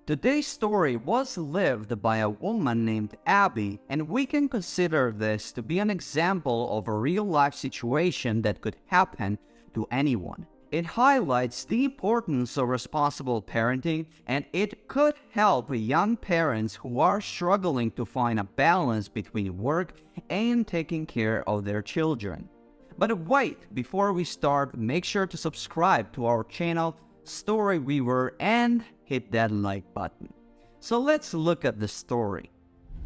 Today's story was lived by a woman named Abby, and we can consider this to be an example of a real-life situation that could happen to anyone. It highlights the importance of responsible parenting, and it could help young parents who are struggling to find a balance between work and taking care of their children. But wait, before we start, make sure to subscribe to our channel, Story Weaver, and hit that like button. So let's look at the story.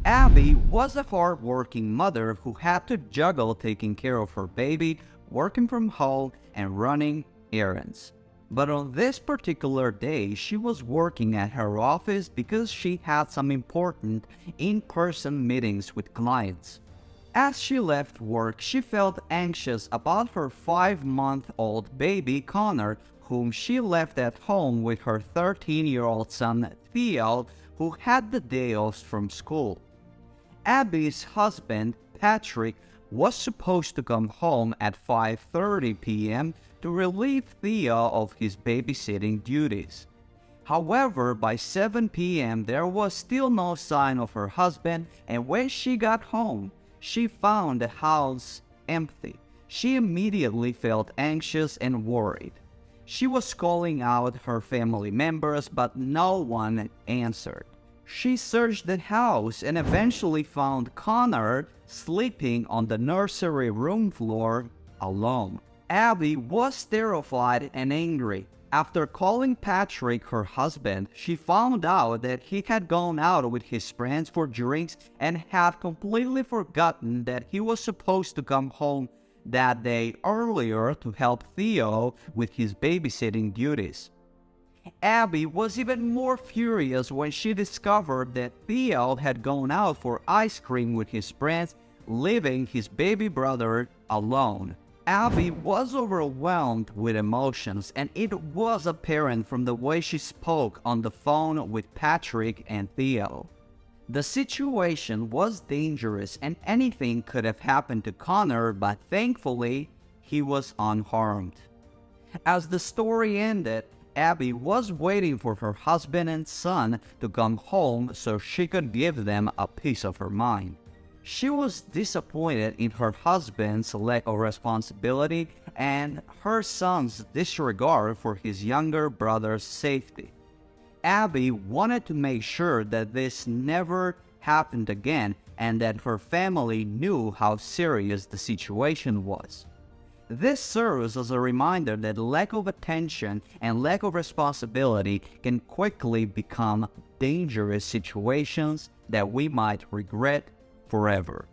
Abby was a hard-working mother who had to juggle taking care of her baby, working from home, and running errands. But on this particular day, she was working at her office because she had some important in-person meetings with clients. As she left work, she felt anxious about her 5-month-old baby Connor, whom she left at home with her 13-year-old son Theo, who had the day off from school. Abby's husband, Patrick, was supposed to come home at 5:30 p.m. to relieve Theo of his babysitting duties. However, by 7 p.m. there was still no sign of her husband, and when she got home, she found the house empty. She immediately felt anxious and worried. She was calling out her family members, but no one answered. She searched the house and eventually found Connor sleeping on the nursery room floor alone. Abby was terrified and angry. After calling Patrick, her husband, she found out that he had gone out with his friends for drinks and had completely forgotten that he was supposed to come home that day earlier to help Theo with his babysitting duties. Abby was even more furious when she discovered that Theo had gone out for ice cream with his friends, leaving his baby brother alone. Abby was overwhelmed with emotions, and it was apparent from the way she spoke on the phone with Patrick and Theo. The situation was dangerous and anything could have happened to Connor, but thankfully, he was unharmed. As the story ended, Abby was waiting for her husband and son to come home so she could give them a piece of her mind. She was disappointed in her husband's lack of responsibility and her son's disregard for his younger brother's safety. Abby wanted to make sure that this never happened again and that her family knew how serious the situation was. This serves as a reminder that lack of attention and lack of responsibility can quickly become dangerous situations that we might regret forever.